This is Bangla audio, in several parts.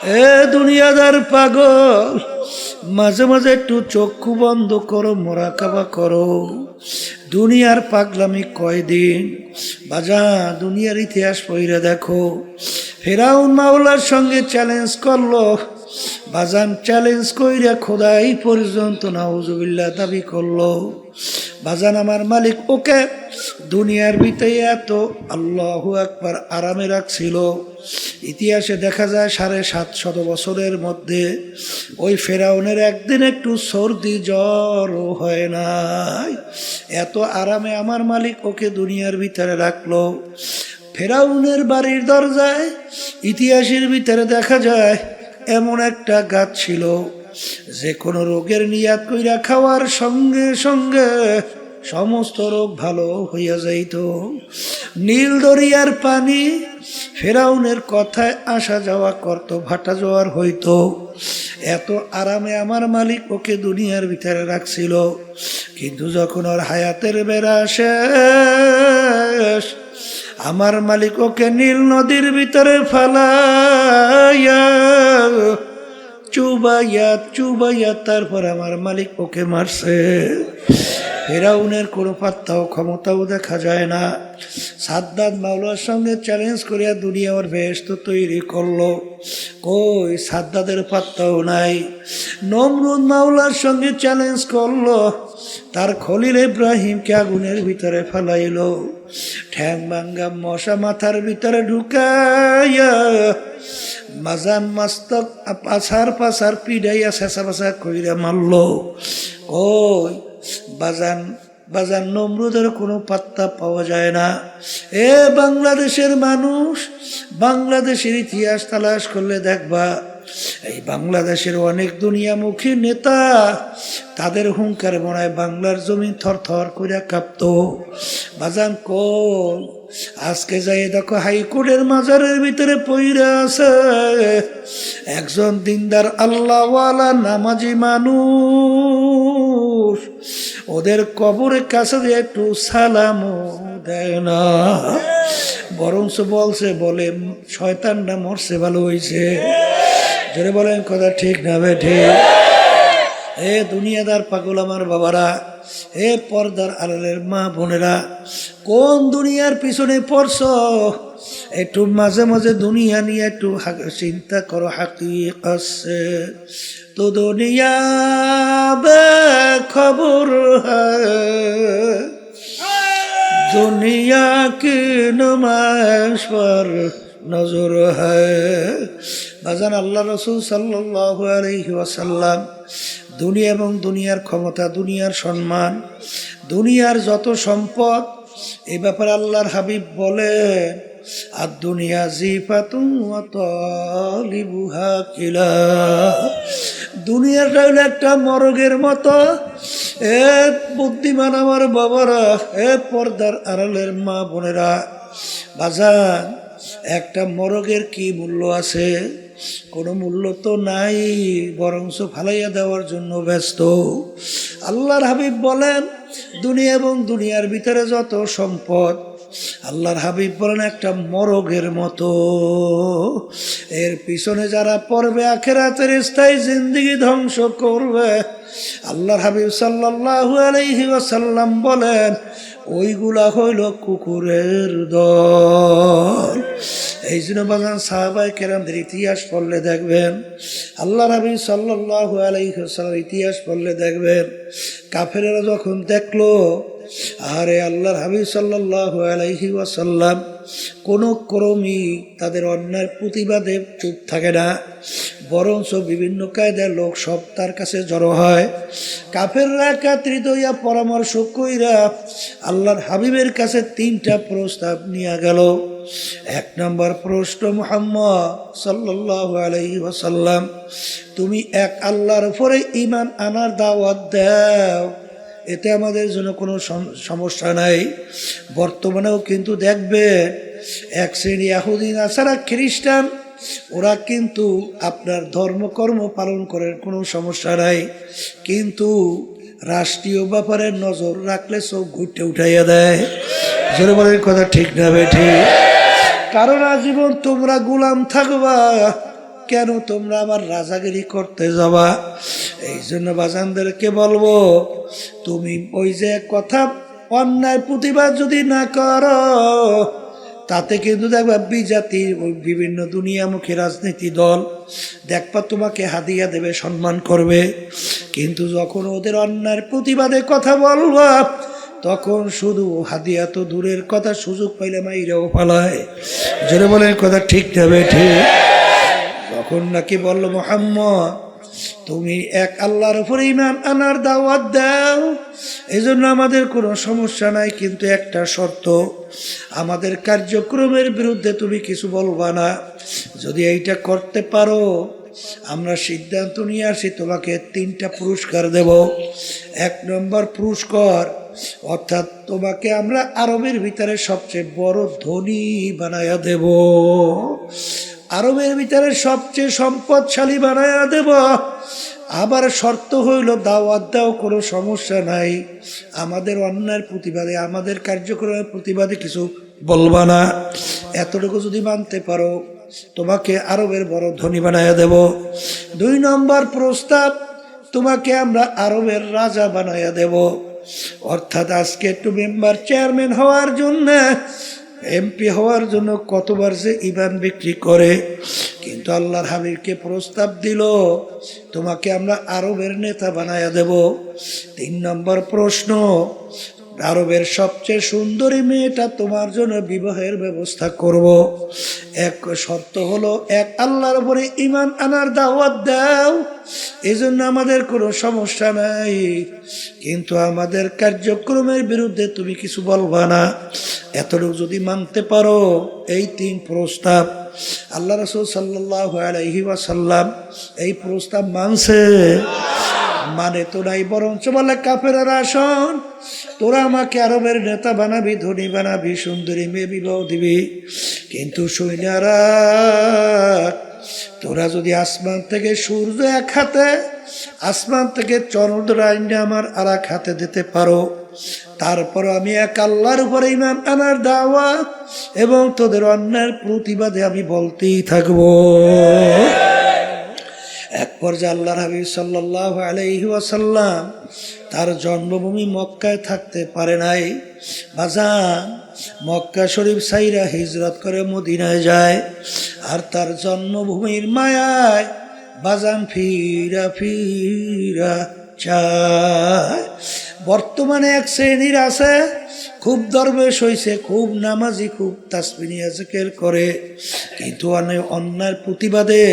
এ দুনিয়াদার পাগল, মাঝে মাঝে একটু চক্ষু বন্ধ করো, মোরাকাবা করো। দুনিয়ার পাগলামি কয়দিন বাজা, দুনিয়ার ইতিহাস পড়ে দেখো। ফেরাউন মাওলার সঙ্গে চ্যালেঞ্জ করলো বাজান, চ্যালেঞ্জ কইরা খোদাই পর্যন্ত নাউজুবিল্লাহ দাবি করলো। বাজান আমার মালিক ওকে দুনিয়ার ভিতরে এত আল্লাহু আকবার আরামে রাখছিল। ইতিহাসে দেখা যায় 750 বছরের মধ্যে ওই ফেরাউনের একদিন একটু সর্দি জ্বরও হয় নাই। এত আরামে আমার মালিক ওকে দুনিয়ার ভিতরে রাখলো। ফেরাউনের বাড়ির দরজায় ইতিহাসের ভিতরে দেখা যায় এমন একটা গাছ ছিল, যে কোনো রোগের নিয়াত কইরা খাওয়ার সঙ্গে সঙ্গে সমস্ত রোগ ভালো হইয়া যাইত। নীল দরিয়ার পানি ফেরাউনের কথায় আসা যাওয়া করত, ভাটা জোয়ার হইত। এত আরামে আমার মালিক ওকে দুনিয়ার ভিতরে রাখছিল। কিন্তু যখন ওর হায়াতের বেড়া শেষ, আমার মালিক ওকে নীল নদীর ভিতরে ফালাইয়া চুবাইয়া চুবাইয়া তারপর আমার মালিক ওকে মারছে। ফেরাউনের কোনো পাত্তাও ক্ষমতাও দেখা যায় না। সাদ্দাত মাওলার সঙ্গে চ্যালেঞ্জ করিয়া দুনিয়া ওর বেহেশত তৈরি করলো, কই সাদ্দাতের পাত্তাও নাই। নমরুদ মাওলার সঙ্গে চ্যালেঞ্জ করলো, তার খলিল ইব্রাহিমকে আগুনের ভিতরে ফেলাইলো। ঠ্যাং ভাঙ্গা মশা মাথার ভিতরে ঢুকাইয়া মাজান মাস্তক পাছার পাছার পিড়াইয়া শেষা পাশা কইরা মারলো। ওই বাজান বাজান নমরুদের কোনো পাত্তা পাওয়া যায় না। এ বাংলাদেশের মানুষ, বাংলাদেশের ইতিহাস তালাশ করলে দেখবা এই বাংলাদেশের অনেক দুনিয়ামুখী নেতা, তাদের হুঙ্কার মনে হয় বাংলার জমি থর থর করে কাঁপত। বাজান কোন আজকে যাই দেখো হাইকোর্টের মাজারের ভিতরে পইরা আছে একজন দিনদার আল্লাহওয়ালা নামাজি মানুষ, ওদের কবরের কাছে দিয়ে একটু সালামও দেয় না, বরঞ্চ বলছে বলে শয়তানটা মরছে ভালো হয়েছে। জোরে বলেন কথা ঠিক না বেঠে? এ দুনিয়াদার পাগল আমার বাবারা, এ পর্দার আড়ালের মা বোনেরা, কোন দুনিয়ার পিছনে পড়ছ? একটু মাঝে মাঝে দুনিয়া নিয়ে একটু চিন্তা করো। হাকিকত সে তো দুনিয়া বেখবর হ্যায়, দুনিয়া কি নুমাইশ পর নজর হ্যায়। বাজান আল্লাহ রসুল সাল্লাল্লাহু আলাইহি ওয়াসাল্লাম দুনিয়া এবং দুনিয়ার ক্ষমতা, দুনিয়ার সম্মান, দুনিয়ার যত সম্পদ, এই ব্যাপারে আল্লাহর হাবিব বলেন আর দুনিয়া জিফাতুন ওয়া তালিবুহা কিলা, দুনিয়াটা হলো একটা মরগের মতো। এ বুদ্ধিমান আমার বাবারা, এ পর্দার আড়ালের মা বোনেরা, বাজান একটা মরগের কি মূল্য আছে? কোনো মূল্য তো নাই, বরঞ্চ ফালাইয়া দেওয়ার জন্য ব্যস্ত। আল্লাহর হাবিব বলেন দুনিয়া এবং দুনিয়ার ভিতরে যত সম্পদ, আল্লাহর হাবিব বলেন একটা মরগের মতো। এর পিছনে যারা পড়বে আখিরাতের স্থায়ী জিন্দেগি ধ্বংস করবে, আল্লাহর হাবিব সাল্লাল্লাহু আলাইহি ওয়াসাল্লাম বলেন ওইগুলা হইল কুকুরের দল। এই জন্য বাগান সাহাবায়ে কেরামদের ইতিহাস পড়লে দেখবেন, আল্লাহর হাবিব সাল্লাল্লাহু আলাইহি ওয়াসাল্লাম ইতিহাস পড়লে দেখবেন, কাফেরেরা যখন দেখলো আরে আল্লাহর হাবিব সাল্লাল্লাহু আলাইহি ওয়াসাল্লাম কোনো ক্রমই তাদের অন্যায়ের প্রতিবাদে চুপ থাকে না, বরঞ্চ বিভিন্ন কায়দার লোক সব তার কাছে জড়ো হয়। কাফেররা একত্রিত হইয়া পরামর্শ কইরা আল্লাহর হাবিবের কাছে 3টা প্রস্তাব নিয়ে গেল। 1 নম্বর প্রশ্ন, মুহাম্মদ সাল্লাল্লাহু আলাইহি ওয়াসাল্লাম তুমি এক আল্লাহর উপরে ঈমান আনার দাওয়াত দাও, এতে আমাদের জন্য কোনো সমস্যা নাই। বর্তমানেও কিন্তু দেখবে এক শ্রেণী ইহুদি নাসারা খ্রিস্টান, ওরা কিন্তু আপনার ধর্মকর্ম পালন করেন, কোনো সমস্যা নাই, কিন্তু রাষ্ট্রীয় ব্যাপারে নজর রাখলে চোখ ঘুরতে উঠাইয়া দেয়। জোরে বলেন কথা ঠিক না বেঠি? কারণ আজীবন তোমরা গোলাম থাকবা, কেন তোমরা আবার রাজাগিরি করতে যাবা? এই জন্য বাজানদেরকে বলবো, তুমি ওই যে কথা অন্যায় প্রতিবাদ যদি না করো, তাতে কিন্তু দেখবা বিজাতির ওই বিভিন্ন দুনিয়ামুখী রাজনীতি দল দেখবা তোমাকে হাদিয়া দেবে, সম্মান করবে। কিন্তু যখন ওদের অন্যায়ের প্রতিবাদে কথা বলবা, তখন শুধু হাদিয়া তো দূরের কথা, সুযোগ পাইলে মাইরেও পালায়। যেটা বলে কথা ঠিক যাবে ঠিক। তখন নাকি বলল, মুহাম্মদ তুমি এক আল্লাহর উপরে ঈমান আনার দাওয়াত দাও, এই জন্য আমাদের কোনো সমস্যা নাই, কিন্তু একটা শর্ত, আমাদের কার্যক্রমের বিরুদ্ধে তুমি কিছু বলবা না। যদি এইটা করতে পারো, আমরা সিদ্ধান্ত নিয়ে আসি তোমাকে 3টা পুরস্কার দেব। 1 নম্বর পুরস্কার, অর্থাৎ তোমাকে আমরা আরবের ভিতরে সবচেয়ে বড় ধনী বানায়া দেব, আরবের ভিতরে সবচেয়ে সম্পদশালী বানায়া দেব। আবার শর্ত হইল দাওয়াত দাও, কোনো সমস্যা নাই, আমাদের অন্যায়ের প্রতিবাদে, আমাদের কার্যক্রমের প্রতিবাদে কিছু বলবা না। এতটুকু যদি মানতে পারো, তোমাকে আরবের বড় ধনী বানায়া দেব। 2 নম্বর প্রস্তাব, তোমাকে আমরা আরবের রাজা বানায়া দেব। অর্থাৎ আজকে একটু মেম্বার চেয়ারম্যান হওয়ার জন্য, এমপি হওয়ার জন্য কতবার যে ইমান বিক্রি করে, কিন্তু আল্লাহর হাবিবকে প্রস্তাব দিল, তোমাকে আমরা আরবের নেতা বানায়া দেব। 3 নম্বর প্রশ্ন, আরবের সবচেয়ে সুন্দরী মেয়েটা তোমার জন্য বিবাহের ব্যবস্থা করব। এক শর্ত হলো, এক আল্লাহর উপরে ঈমান আনার দাওয়াত দাও, এই জন্য আমাদের কোনো সমস্যা নাই, কিন্তু আমাদের কার্যক্রমের বিরুদ্ধে তুমি কিছু বলবা না। এতটুকু যদি মানতে পারো, এই 3 প্রস্তাব। আল্লাহ রাসূল সাল্লাল্লাহু আলাইহি ওয়াসাল্লাম এই প্রস্তাব মানছে, মানে তো নাই, বরঞ্চ বলে কাফেররা, শোন, তোরা আমাকে আরবের নেতা বানাবি, ধনী বানাবি, সুন্দরী মেয়ে বিবাহ দিবি, কিন্তু সৈন্যরা, তোরা যদি আসমান থেকে সূর্য এক হাতে, আসমান থেকে চন্দ্র আইনে আমার আর এক হাতে দিতে পারো, তারপর আমি এক আল্লাহর উপরে ঈমান আনার দাওয়াত এবং তোদের অন্যায়ের প্রতিবাদে আমি বলতেই থাকবো। এক পর্যায়ে আল্লাহর হাবিব সাল্লাল্লাহু আলাইহি ওয়াসাল্লাম তার জন্মভূমি মক্কায় থাকতে পারে নাই। বাজান, মক্কা শরীফ সাইরা হিজরত করে মদিনায় যায়, আর তার জন্মভূমির মায়ায় বাজান ফিরা ফিরা চায়। বর্তমানে এক শ্রেণীর আছে, খুব দরবেশ হইছে, খুব নামাজি, খুব তাসবিহ জিকির করে, কিন্তু অন্যায়ের প্রতিবাদে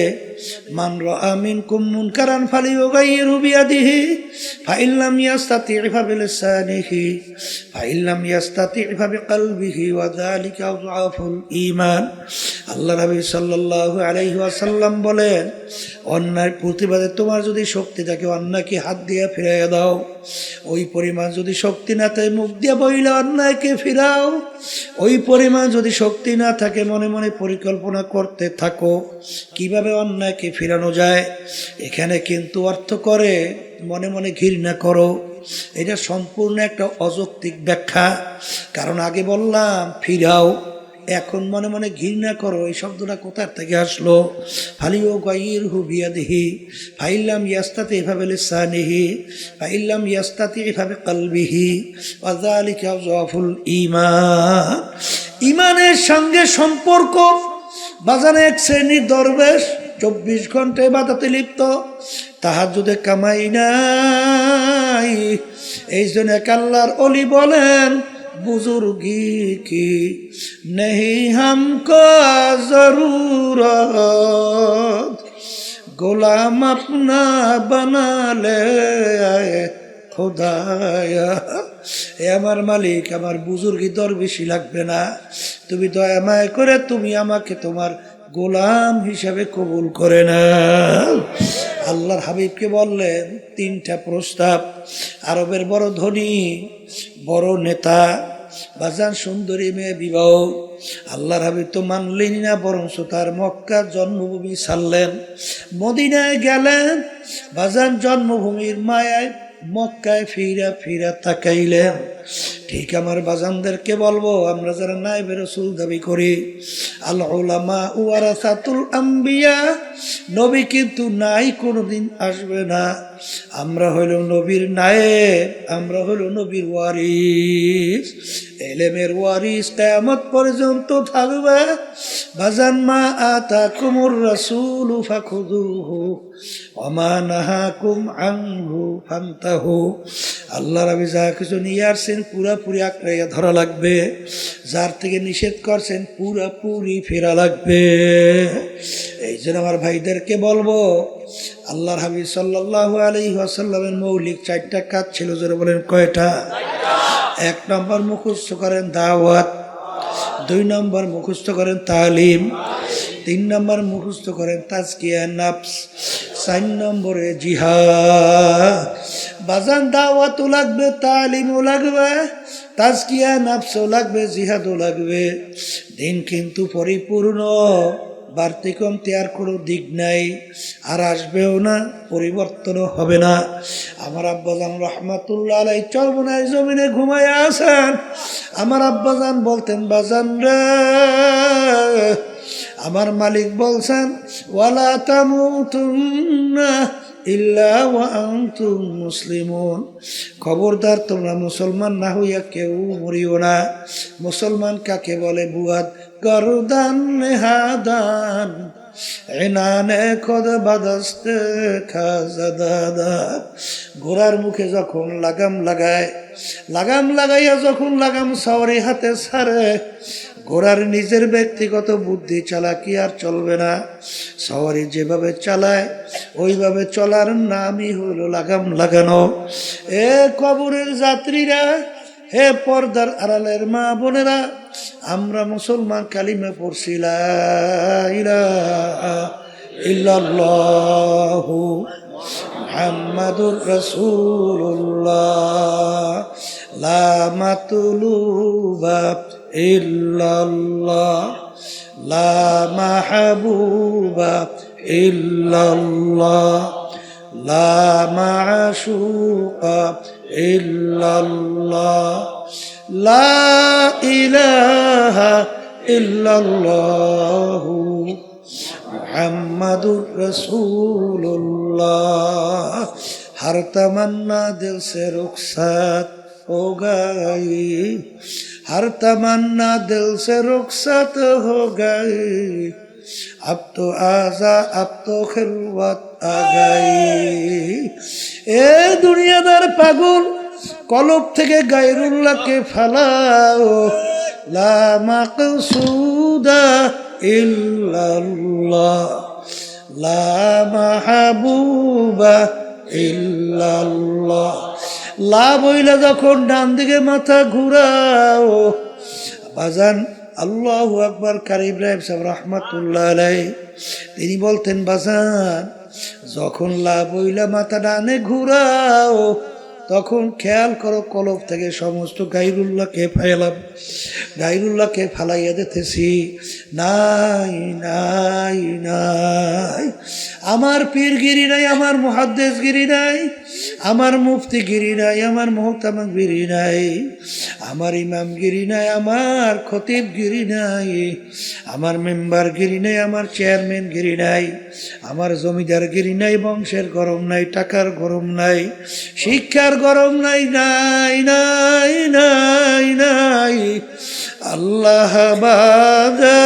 মান রাআ মিনকুম মুনকারান ফালিয়ুগাইয়িরহু বিয়াদিহি ফাইন লাম ইয়াস্তাতি' ফাবিলিসানিহি ফাইন লাম ইয়াস্তাতি' ফাবিকলবিহি ওয়া যালিকা আযআফুল ঈমান। আল্লাহ নবী সাল্লাল্লাহু আলাইহি ওয়াসাল্লাম বলেন, অন্যায়ের প্রতিবাদে তোমার যদি শক্তি থাকে, অন্যায়কে হাত দিয়ে ফিরাইয়া দাও। ওই পরিমাণ যদি শক্তি না থাকে, মুখ দিয়ে বইলে অন্যায়কে ফিরাও। ওই পরিমাণ যদি শক্তি না থাকে, মনে মনে পরিকল্পনা করতে থাকো কিভাবে অন্যায়কে ফিরানো যায়। এখানে কিন্তু অর্থ করে মনে মনে ঘৃণা করো, এটা সম্পূর্ণ একটা অযৌক্তিক ব্যাখ্যা। কারণ আগে বললাম ফিরাও, এখন মনে মনে ঘৃণা করো, এই শব্দটা কোথা থেকে আসলো? ফালিয়ুগাইয়িরহু বিয়াদিহি ফাইন লাম ইয়াস্তাতি' ফাবিলিসানিহি ফাইন লাম ইয়াস্তাতি' ফাবিকলবিহি ওয়া যালিকা আযআফুল ঈমান। ঈমানের সঙ্গে সম্পর্ক। বাজারে এক শ্রেণীর দরবেশ 24 ঘন্টা ইবাদতে লিপ্ত, তাহাজ্জুদে কামাই নাই। এই জন্য এক আল্লাহর ওলি বলেন, বুজুর্গি কি নেহি হামকো জরুরত, গোলাম আপনা বানা লে খোদায়া। এ আমার মালিক, আমার বুজুর্গি দরবেশি লাগবে না, তুমি দয়া মায়া করে তুমি আমাকে তোমার গোলাম হিসাবে কবুল করে না। আল্লাহর হাবিবকে বললেন 3টা প্রস্তাব, আরবের বড় ধনী, বড় নেতা, বাজান সুন্দরী মেয়ে বিবাহ। আল্লাহর হাবিব তো মানলেন না, বরঞ্চ তার মক্কা জন্মভূমি ছাড়লেন, মদিনায় গেলেন। বাজান জন্মভূমির মায়ায় মক্কায় ফিরা ফিরা তাকাইলেন, ঠিক আমার বাজানদেরকে বলবো, আমরা যারা নায়েবে রাসূল দাবি করি, আল উলামা ওয়ারাসাতুল আম্বিয়া, নবী কিন্তু নাই, কোনোদিন আসবে না। আমরা হইল নবীর নায়েব, আমরা হইল নবীর ওয়ারিস, এলেমের ওয়ারিস কিয়ামত পর্যন্ত থাকবে। বাজান, মা আতাকুমুর রাসূলু ফাখুযুহু ওয়া মা নাহাকুম আনহু ফান্তাহু। আল্লাহ রাবি যা কিছু নিয়ে আসছেন পুরাপুরি আঁকড়াইয়া ধরা লাগবে, যার থেকে নিষেধ করছেন পুরাপুরি ফেরা লাগবে। এই জন্য আমার ভাইদেরকে বলবো, আল্লাহর হাবিব সাল্লাল্লাহু আলাইহি ওয়াসাল্লামের মৌলিক 4টা কাজ ছিল। যারা বলেন কয়টা? 1 নম্বর মুখস্থ করেন দাওয়াত, 2 নম্বর মুখস্থ করেন তালিম, 3 নম্বর মুখস্থ করেন তাজকিয়া নফস, 4 নম্বরে জিহাদ। বাজান, দাওয়াতও লাগবে, তালিমও লাগবে, তাজকিয়া নফসও লাগবে, জিহাদও লাগবে। দিন কিন্তু পরিপূর্ণ, বাড়তি কমতি আর কোনো দিক নাই, আর আসবেও না, পরিবর্তনও হবে না। আমার আব্বাজান রহমাতুল্লাহ আলাইহি চরমনায় জমিনে ঘুমায়া আছেন। আমার আব্বাজান বলতেন, বাজান রে, আমার মালিক বলছেন, ওয়ালা তামুতুন্না ইল্লা ওয়া আনতুম মুসলিমুন, খবরদার তোমরা মুসলমান না হইয়া কেউ মরিও না। মুসলমান কাকে বলে? বুয়াদ গরদান নেহাদান এনানে খোদ বাদস্তে খাজাদাদা। ঘোড়ার মুখে যখন লাগাম লাগায়, লাগাম লাগাইয়া যখন লাগাম সাওয়ারি হাতে ছাড়ে, ঘোড়ার নিজের ব্যক্তিগত বুদ্ধি চালাকি আর চলবে না। সাওয়ারি যেভাবে চালায় ওইভাবে চলার নামই হলো লাগাম লাগানো। এ কবরের যাত্রীরা, হে পর্দার আড়ালের মা বোনেরা, আমরা মুসলমান কালিমা পড়ছি লা ইলাহা ইল্লাল্লাহু মুহাম্মাদুর রাসূলুল্লাহ, লা মাতলুবা ইল্লাল্লাহ, লা মাহবুবা ইল্লাল্লাহ, লা মাশুকা ইল্লাল্লাহ, লা ইলাহা ইল্লাল্লাহু মুহাম্মাদুর রাসূলুল্লাহ। हर तमन्ना दिल से रुखसत हो गई, हर तमन्ना दिल से रुखसत हो गई, अब तो आजा अब तो खिलवत आ गई। ए दुनियादार पागल, কলব থেকে গায়রুল্লাহকে ফালাও, লা মাকসুদা ইল্লাল্লাহ, লা মাহবুবা ইল্লাল্লাহ। লা বইলা যখন ডান দিকে মাথা ঘুরাও, বাজান আল্লাহু আকবার। কারি ইব্রাহিম সাহেব রহমাতুল্লাহ আলাইহি তিনি বলতেন, বাজান যখন লা বইলা মাথা ডানে ঘুরাও, তখন খেয়াল করো কলব থেকে সমস্ত গায়রুল্লাহকে ফালাইয়া দিতেছি। নাই নাই নাই, আমার পীরগিরি নাই, আমার মুহাদ্দিসগিরি নাই, আমার মুফতিগিরি নাই, আমার মুহতামিগিরি নাই, আমার ইমামগিরি নাই, আমার খতিবগিরি নাই, আমার মেম্বারগিরি নাই, আমার চেয়ারম্যানগিরি নাই, আমার জমিদারগিরি নাই, বংশের গরম নাই, টাকার গরম নাই, শিক্ষার গরম নাই, নাই নাই নাই নাই। আল্লাহ বাদে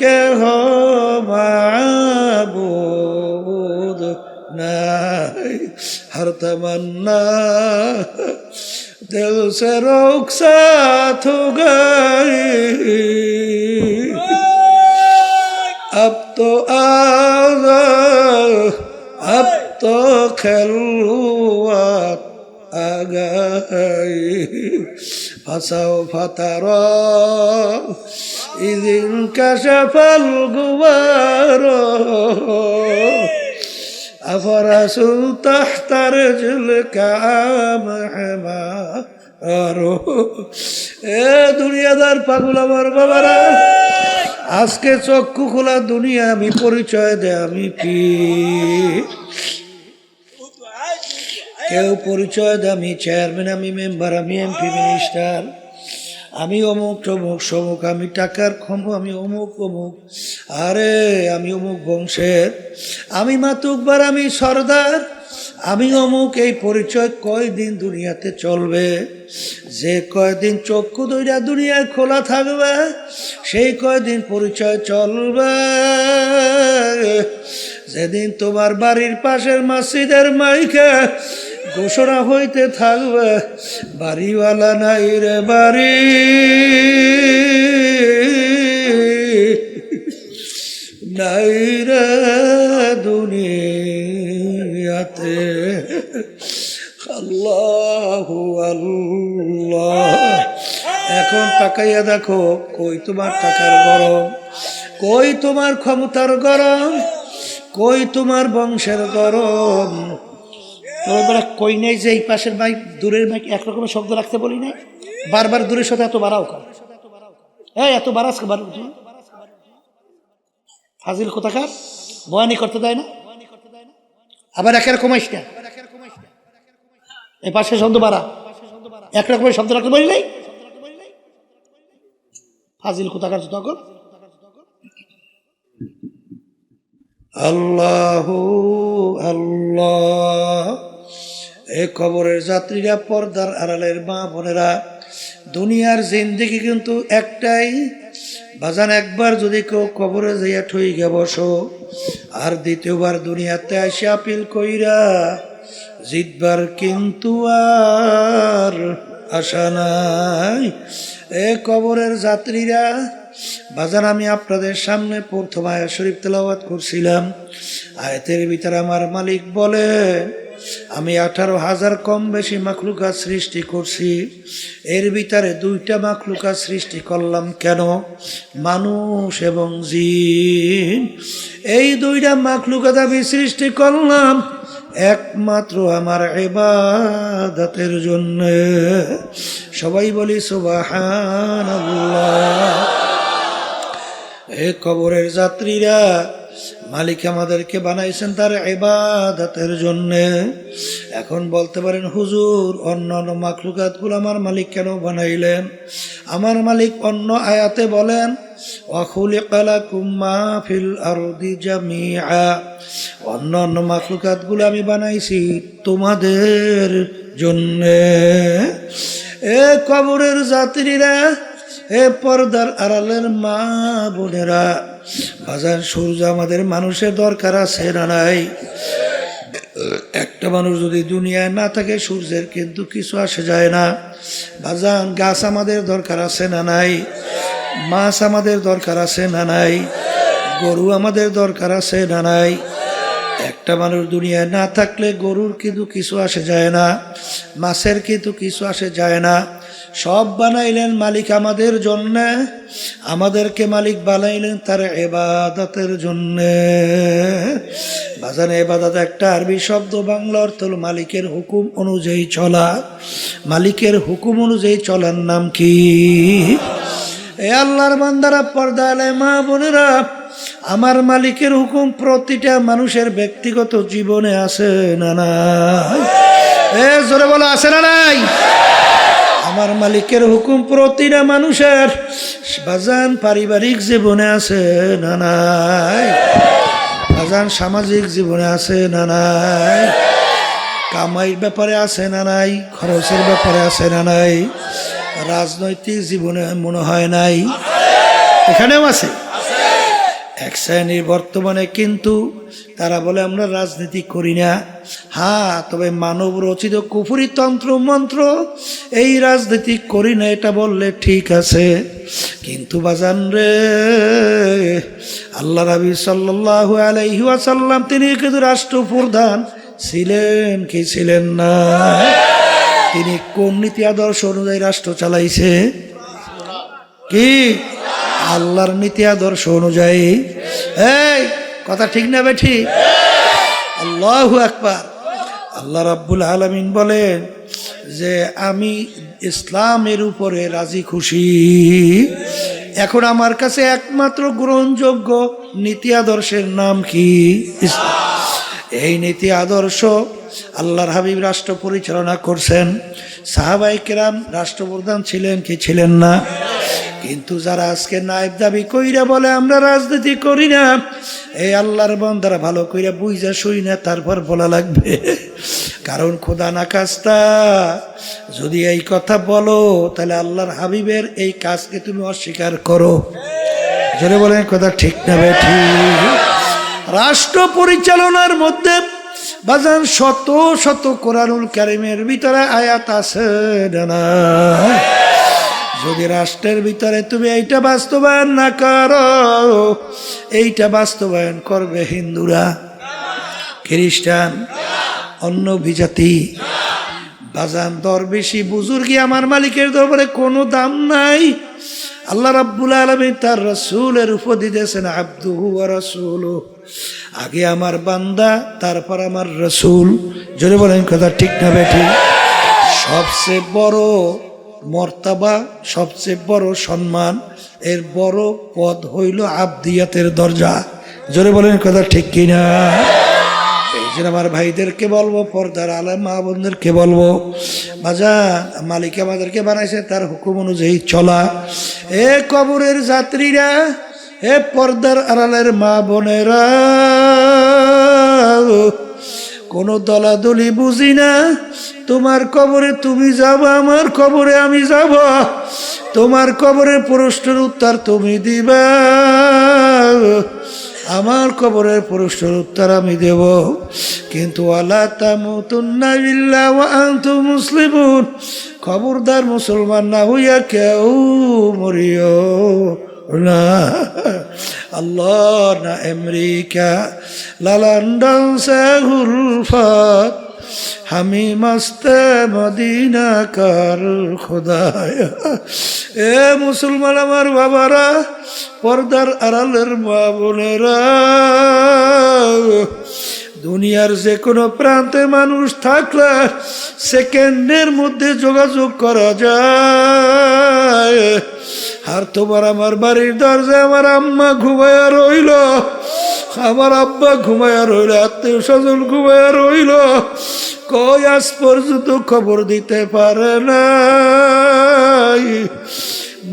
কেহ মাবুদ নাই, হর তমন্না দিল সে रुखसत हो गई, अब तो आजा अब तो खिलवत आ गई, फसाओ फतरा इदिन कशफल गुबारो, अफरसु तहत रिजलिका महमारो। এ দুনিয়াদার পাগল আমার বাবারা, আজকে চক্ষু খোলা দুনিয়া, আমি পরিচয় দে আমি পীর। কেউ পরিচয় দেয় আমি চেয়ারম্যান, আমি মেম্বার, আমি এমপি, মিনিস্টার, আমি অমুক তমুক সমুক, আমি টাকার ক্ষমতা, আমি অমুক অমুক, আরে আমি অমুক বংশের, আমি মাতুকবার, আমি সর্দার, আমি অমুক। এই পরিচয় কয়দিন দুনিয়াতে চলবে? যে কয়দিন চক্ষু দুইটা দুনিয়ায় খোলা থাকবে সেই কয়দিন পরিচয় চলবে। যেদিন তোমার বাড়ির পাশের মসজিদের মাইকে ঘোষণা হইতে থাকবে বাড়িওয়ালা নাই রে বাড়ি, নাই রে দুনিয়াতে। আল্লাহু আল্লাহ। এখন তাকাইয়া দেখো, কই তোমার টাকার গরম, কই তোমার ক্ষমতার গরম, কই তোমার বংশের গরম? তোমরা কই নেই যে এই পাশের মাইক দূরের মাইক একরকমের শব্দ রাখতে বলি নাই? বারবার দূরের সাথে এত বাড়াও কার? হ্যাঁ, এত বাড়াস ফাজিল কোথাকার, বয়ানি করতে দেয় না, আবার একের কমাইস না। এই পাশে শব্দ বাড়া, একরকমের শব্দ রাখতে বলি নাই? ফাজিল কোথাকার তখন। আল্লাহু আল্লাহ। এ কবরের যাত্রীরা, পর্দার আড়ালের মা বোনেরা, দুনিয়ার জিন্দেগি কিন্তু একটাই বাজান। একবার যদি কেউ কবরে যাইয়া ঠইয়া বসো, আর দ্বিতীয়বার দুনিয়াতে আসে আপিল কইরা জিতবার কিন্তু আর আশা নাই। এ কবরের যাত্রীরা বাজান, আমি আপনাদের সামনে প্রথম আয়াত শরীফ তেলাওয়াত করছিলাম। আয়াতের ভিতরে আমার মালিক বলে, আমি 18,000 কম বেশি মাখলুকাত সৃষ্টি করছি, এর ভিতরে 2টা মাখলুকাত সৃষ্টি করলাম। কেন? মানুষ এবং জিন। এই 2টা মাখলুকাত আমি সৃষ্টি করলাম একমাত্র আমার ইবাদতের জন্য। সবাই বলি সুবহানাল্লাহ। এ কবরের যাত্রীরা, মালিক আমাদেরকে বানাইছেন তার ইবাদতের জন্য। এখন বলতে পারেন, হুজুর অন্যান্য মাখলুকাতগুলো আমার মালিক কেন বানাইলেন? আমার মালিক অন্য আয়াতে বলেন, ওয়া খুলিকা লাকুম মা ফিল আরদি জামিআ। অন্যান্য মাখলুকাতগুলো আমি বানাইছি তোমাদের জন্য। এ কবরের যাত্রীরা, এ পর্দার আড়ালের মা বোনেরা, বাজার সূর্য আমাদের মানুষের দরকার আছে না নাই? একটা মানুষ যদি দুনিয়ায় না থাকে সূর্যের কিন্তু কিছু আসে যায় না। বাজান, গাছ আমাদের দরকার আছে না নাই? মাছ আমাদের দরকার আছে না নাই? গরু আমাদের দরকার আছে না নাই? একটা মানুষ দুনিয়ায় না থাকলে গরুর কিন্তু কিছু আসে যায় না, মাছের কিন্তু কিছু আসে যায় না। সব বানাইলেন মালিক আমাদের জন্য, আমাদেরকে মালিক বানাইলেন তার ইবাদতের জন্য। বাজানে ইবাদত একটা আরবি শব্দ, বাংলা অর্থ হলো মালিকের হুকুম অনুযায়ী চলা। মালিকের হুকুম অনুযায়ী চলার নাম কি? এ আল্লাহর বান্দারা, পর্দা আলে মা বোনেরা, আমার মালিকের হুকুম প্রতিটা মানুষের ব্যক্তিগত জীবনে আছে না নাই? এ জোরে বলো, আছে না নাই? আমার মালিকের হুকুম প্রতিটা মানুষের বাজান পারিবারিক জীবনে আছে না নাই? বাজান সামাজিক জীবনে আছে না নাই? কামাইয়ের ব্যাপারে আছে না নাই? খরচের ব্যাপারে আছে না নাই? রাজনৈতিক জীবনে মনে হয় নাই? এখানেও আছে। এক শ্রেণীর বর্তমানে কিন্তু তারা বলে আমরা রাজনীতি করি না। হ্যাঁ, তবে মানব রচিত কুফরি তন্ত্র মন্ত্র এই রাজনীতি করি না এটা বললে ঠিক আছে। কিন্তু বাজান রে, আল্লাহ নবী সাল্লাল্লাহু আলাইহি ওয়াসাল্লাম তিনি কিন্তু রাষ্ট্রপ্রধান ছিলেন কি ছিলেন না? তিনি কোন নীতি আদর্শ অনুযায়ী রাষ্ট্র চালাইছে? কি? আল্লাহর নীতি আদর্শ অনুযায়ী। এই কথা ঠিক না বেঠি? আল্লাহু আকবার। আল্লাহ রাব্বুল আলামিন বলেন যে আমি ইসলামের উপরে রাজি খুশি। এখন আমার কাছে একমাত্র গ্রহণযোগ্য নীতি আদর্শের নাম কি? ইসলাম। এই নীতি আদর্শ আল্লাহর হাবিব রাষ্ট্র পরিচালনা করছেন, সাহাবায়ে কেরাম রাষ্ট্রপ্রধান ছিলেন কি ছিলেন না? কিন্তু যারা আজকে নায়েব দাবি কইরা বলে আমরা রাজনীতি করি না, এই আল্লাহর বান্দারা ভালো কইরা বুঝা শুই না, তারপর বলা লাগবে। কারণ খোদা না কাজটা যদি এই কথা বলো, তাহলে আল্লাহর হাবিবের এই কাজকে তুমি অস্বীকার করো। জোরে বলেন কথা ঠিক না বেঠি? রাষ্ট্র পরিচালনার মধ্যে বাজান শত শত কোরআনুল কারীমের ভিতরে আয়াত আছে না? যদি রাষ্ট্রের ভিতরে তুমি এইটা বাস্তবায়ন না করো, এইটা বাস্তবায়ন করবে হিন্দুরা, খ্রিস্টান, অন্য বিজাতি। বাজান দরবেশি বুজুর্গি আমার মালিকের দরবারে কোনো দাম নাই। আল্লাহ রাব্বুল আলামিন তার রাসূলের উপর দিতেছেন আবদুহু ওয়া রাসূলুহু, আগে আমার বান্দা তারপর আমার রাসূল। জোরে বলেন কথা ঠিক না বেঠিক? সবচেয়ে বড় মর্তাবা, সবচেয়ে বড় সম্মান, এর বড় পদ হইল আবদিয়াতের দরজা। জোরে বলেন কথা ঠিক কিনা? এই জন্য আমার ভাইদেরকে বলবো, পর্দার আলেম মা বোনদেরকে বলবো, বাজান মালিক আমাদেরকে বানাইছে তার হুকুম অনুযায়ী চলা। এ কবরের যাত্রীরা, এ পর্দার আড়ালের মা বোনেরা, কোনো দলাদলি বুঝি না। তোমার কবরে তুমি যাবা, আমার কবরে আমি যাব। তোমার কবরের প্রশ্নের উত্তর তুমি দিবা, আমার কবরের প্রশ্নের উত্তর আমি দেব। কিন্তু ওয়ালা তামুতুন্না ইল্লা ওয়া আনতুম মুসলিমুন, খবরদার মুসলমান না হইয়া কেউ মরিও না। আল্লাহ না আমেরিকা, না লন্ডন সে গুলফাত, হামি মস্তে মদিনা কার খোদায়া। এ মুসলমান আমার বাবারা, পর্দার আড়ালের মা বোনেরা, দুনিয়ার যে কোনো প্রান্তে মানুষ থাকলে সেকেন্ডের মধ্যে যোগাযোগ করা যায়। আর তোমার আমার বাড়ির দরজায় আমার আম্মা ঘুমায়া রইল, আমার আব্বা ঘুমায়া রইল, আত্মীয় স্বজন ঘুমায়া রইল, কই আজ পর্যন্ত খবর দিতে পারে না,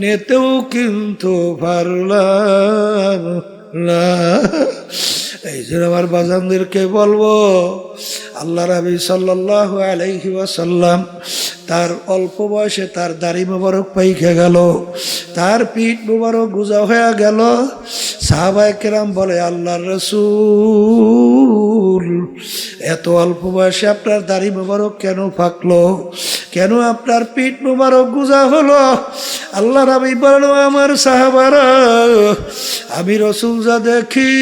নেতেও কিন্তু পারলাম না। এই জন্য আমার বাজানদেরকে বলবো, আল্লাহ নবী সাল্লাল্লাহু আলাইহি ওয়াসাল্লাম তার অল্প বয়সে তার দাড়ি মোবারক পাইকে গেল, তার পিঠ মোবারক গুজা হয়ে গেল। সাহাবায়ে কেরাম বলে, আল্লাহর রাসূল এত অল্প বয়সে আপনার দাড়ি মোবারক কেন পাকলো, কেন আপনার পিঠ মোবারক গুজা হলো? আল্লাহ নবী বলেন, আমার সাহাবারা, আমি রাসূল যা দেখি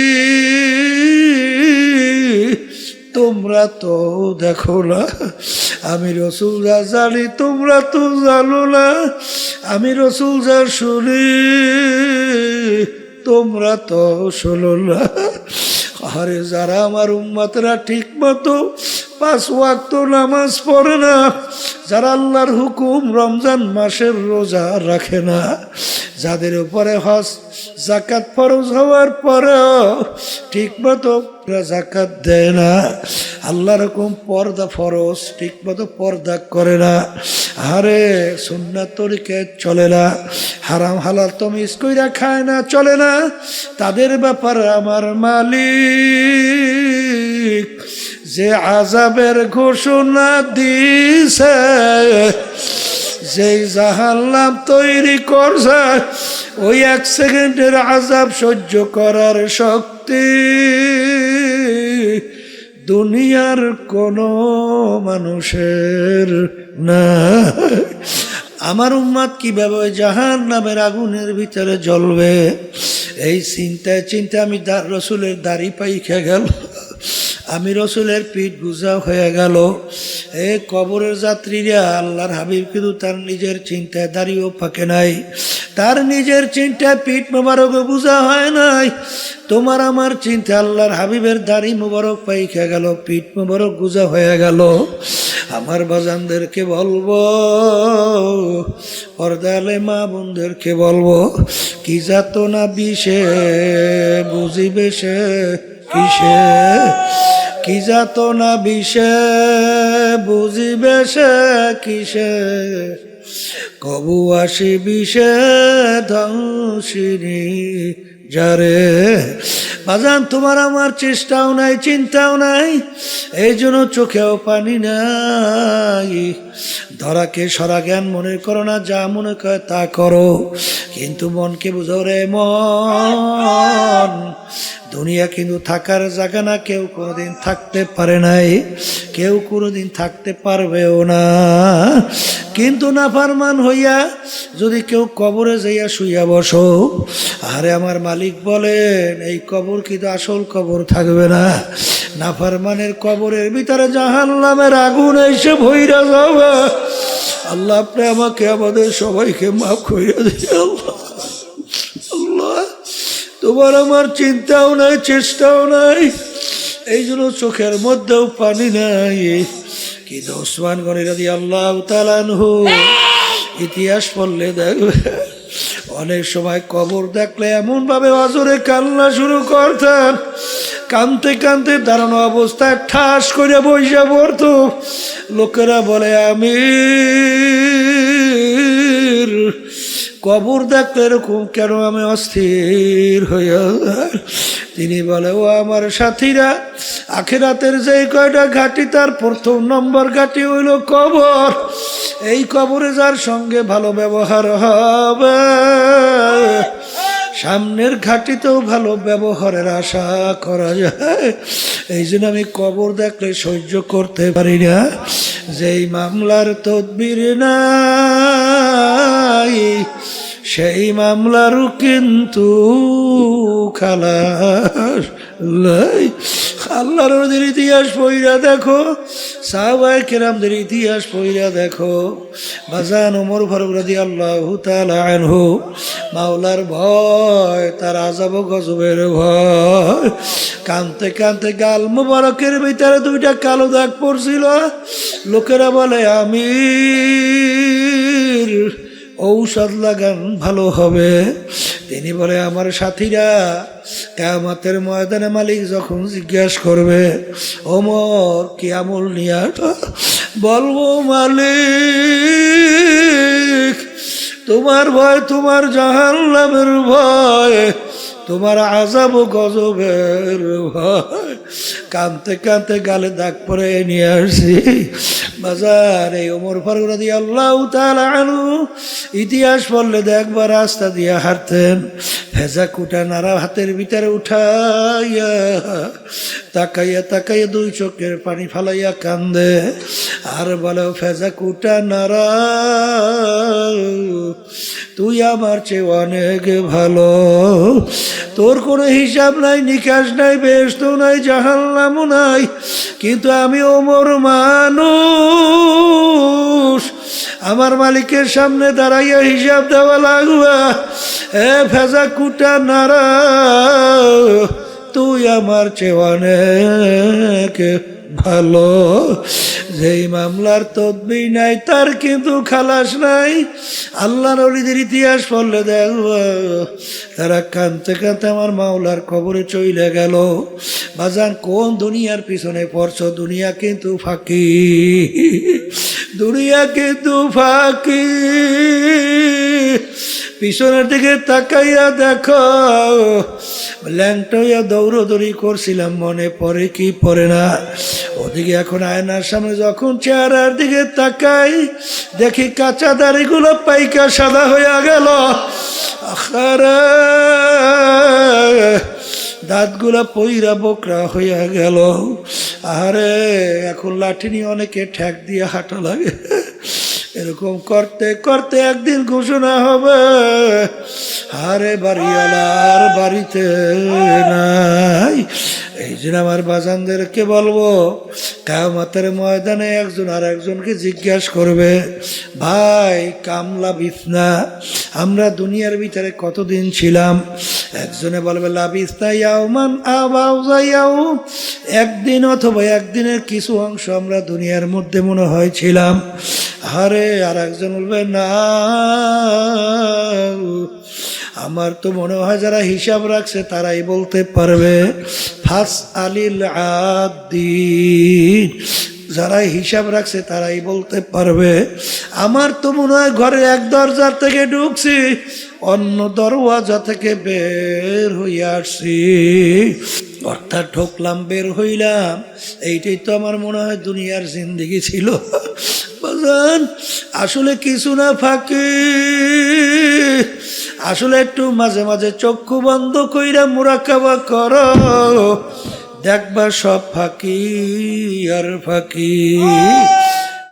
তোমরা তো দেখো না, আমি রাসূল যা জানি তোমরা তো জানো না, আমি রাসূল যা শুনি তোমরা তো শোনো না। আরে যারা আমার উম্মতরা ঠিক মতো 5 ওয়াক্ত নামাজ পড়ে না, যারা আল্লাহর হুকুম রমজান মাসের রোজা রাখে না, যাদের উপরে হজ যাকাত ফরজ হওয়ার পরেও ঠিক মতো যাকাত দেয় না, আল্লাহর হুকুম পর্দা ফরজ ঠিক মতো পর্দা করে না, আরে সুন্নাত তরিকায় চলে না, হারাম হালাল তমিজ কইরা খায় না, চলে না, তাদের ব্যাপারে আমার মালিক যে আযাবের ঘোষণা দিছে, যেই জাহান্নাম তৈরি করছে, ওই 1 সেকেন্ডের আযাব সহ্য করার শক্তি দুনিয়ার কোনো মানুষের না। আমার উম্মত কিভাবে জাহান্নামের আগুনের ভিতরে জ্বলবে, এই চিন্তায় চিন্তায় আমি রাসূলের দাড়ি পাইখা গেল, আমি রাসূলের পিঠ গুজা হয়ে গেল। এ কবরের যাত্রীরা, আল্লাহর হাবিব কিন্তু তার নিজের চিন্তায় দাড়িও পাকে নাই, তার নিজের চিন্তায় পিঠ মোবারক গুজা হয় নাই। তোমার আমার চিন্তা আল্লাহর হাবিবের দাড়ি মোবারক পাইখা গেল, পিঠ মোবারক গুজা হয়ে গেল। আমার বাজানদেরকে বলবো, পর্দালে মা বোনদেরকে বলবো, কি যাতনা বিষে বুঝিবে সে কিসে কি যাত না বিষে বুঝিবে সে কিসে কবু আসি বিষে ধ্বংসিনী যারে বাজান তোমার আমার চেষ্টাও নাই চিন্তাও নাই এই জন্য চোখেও পানি নাই ধরাকে সরা জ্ঞান মনে করো না যা মনে করে তা করো কিন্তু মনকে বুঝো রে মন দুনিয়া কিন্তু থাকার জায়গা না কেউ কোনোদিন থাকতে পারে নাই কেউ কোনোদিন থাকতে পারবেও না কিন্তু নাফরমান হইয়া যদি কেউ কবরে যাইয়া শুইয়া বসো আরে আমার মালিক বলেন এই কবর কিন্তু আসল কবর থাকবে না নাফরমানের কবরের ভিতরে জাহান্নামের আগুন এসে ভইরা যাবে আল্লাহ আপনি আমাকে আমাদের সবাইকে মাফ করে দিন আল্লাহ আল্লাহ তোমার আমার চিন্তাও নাই চেষ্টাও নাই এই জন্য চোখের মধ্যেও পানি নাই কিন্তু ওসমান গনি রাদিয়াল্লাহু তাআলা আনহু ইতিহাস পড়লে দেখবে অনেক সময় কবর দেখলে এমন ভাবে অজরে কান্না শুরু করতেন কানতে কানতে দাঁড়ানো অবস্থায় ঠাস করে বইসা পড়তো লোকেরা বলে আমি কবর দেখলে এরকম কেন আমি অস্থির হইয়া তিনি বলে ও আমার সাথীরা আখিরাতের যে কয়টা ঘাটি তার প্রথম নম্বর ঘাটি হইল কবর এই কবরে যার সঙ্গে ভালো ব্যবহার হবে সামনের ঘাটিতেও ভালো ব্যবহারের আশা করা যায় এই জন্য আমি কবর দেখলে সহ্য করতে পারি না যেই মামলার তদবির নাই সেই মামলারও কিন্তু খালাস লাই আল্লাহর নবীর ইতিহাস পড়িয়া দেখো সাহাবায়ে কেরামদের ইতিহাস পড়িয়া দেখো বাজান ওমর ফারুক রাদিয়াল্লাহু তাআলা আনহু মাওলার ভয় তার আযাব গজবের ভয় কানতে কানতে গাল মুবারকের ভিতরে দুইটা কালো দাগ পড়ছিল লোকেরা বলে আমির ঔষধ লাগান ভালো হবে তিনি বলে আমার সাথীরা কিয়ামতের ময়দানে মালিক যখন জিজ্ঞাসা করবে ওমর কি আমল নিয়া বলবো মালিক তোমার ভয় তোমার জাহান্নামের ভয় তোমার আযাব গজবের ভয় কানতে কানতে গালে দাগ পরে নিয়ে আসছি বাজার এই ওমর ফারুক রাদিয়াল্লাহু তাআলা আনহু ইতিহাস পড়লে দেখবার রাস্তা দিয়ে হাঁটতেন ভেজা কুটা নাড়া হাতের ভিতরে উঠাইয়া তাকাইয়া তাকাইয়া দুই চোখের পানি ফালাইয়া কান্দে আর বলে ভেজা কুটা নাড়া তুই আমার চেয়ে অনেক ভালো তোর কোনো হিসাব নাই নিকাশ নাই বেহেশত নাই জাহান্নামও নাই কিন্তু আমি ওমর মানুষ আমার মালিকের সামনে দাঁড়াইয়া হিসাব দেওয়া লাগবে এ ভেজা কুটা নাড়া তুই আমার চেয়ে অনেক ভালো যেই মামলার তদবির নাই তার কিন্তু খালাস নাই আল্লাহ নবীদের ইতিহাস পড়লে দেখব তারা কানতে কানতে আমার মাওলার কবরে চইলে গেল বাজান কোন দুনিয়ার পিছনে পড়ছো দুনিয়া কিন্তু ফাঁকি দুনিয়া কিন্তু ফাঁকি পিছনের দিকে তাকাইয়া দেখো ল্যাংটইয়া দৌড়দৌড়ি করছিলাম মনে পড়ে কি পড়ে না ওদিকে এখন আয়নার সামনে যখন চেহারার দিকে তাকাই দেখি কাঁচা দাড়িগুলো পাইকা সাদা হইয়া গেল আখারে দাঁতগুলা পইরা বকরা হইয়া গেল আরে এখন লাঠি নিয়ে অনেকে ঠ্যাক দিয়ে হাঁটা লাগে এরকম করতে করতে একদিন ঘোষণা হবে আরে বাড়িওয়ালা আর বাড়িতে নাই এই জন্য আমার বাজানদেরকে বলবো কিয়ামতের ময়দানে একজন আর একজনকে জিজ্ঞাসা করবে ভাই কামলা বিছনা আমরা দুনিয়ার ভিতরে কতদিন ছিলাম একজনে বলবে লাবিসনা ইয়াওমান আবাউযায়াও একদিন অথবা একদিনের কিছু অংশ আমরা দুনিয়ার মধ্যে মনে হয় ছিলাম আরে আর একজন বলবে না আমার তো মনে হয় যারা হিসাব রাখছে তারাই বলতে পারবে। ফাস আলিল আদিন, যারা হিসাব রাখছে তারাই বলতে পারবে। আমার তো মনে হয় ঘরে এক দরজা থেকে ঢুকছি, অন্য দরওয়াজা থেকে বের হইয়া আসছি, অর্থাৎ ঢুকলাম বের হইলাম। এইটাই তো আমার মনে হয় দুনিয়ার জিন্দেগি ছিল। বাজান আসলে কিছু না ফাঁকি, আসলে একটু মাঝে মাঝে চক্ষু বন্ধ কইরা মুরাকাবা করো, দেখবা সব ফাঁকি আর ফাঁকি।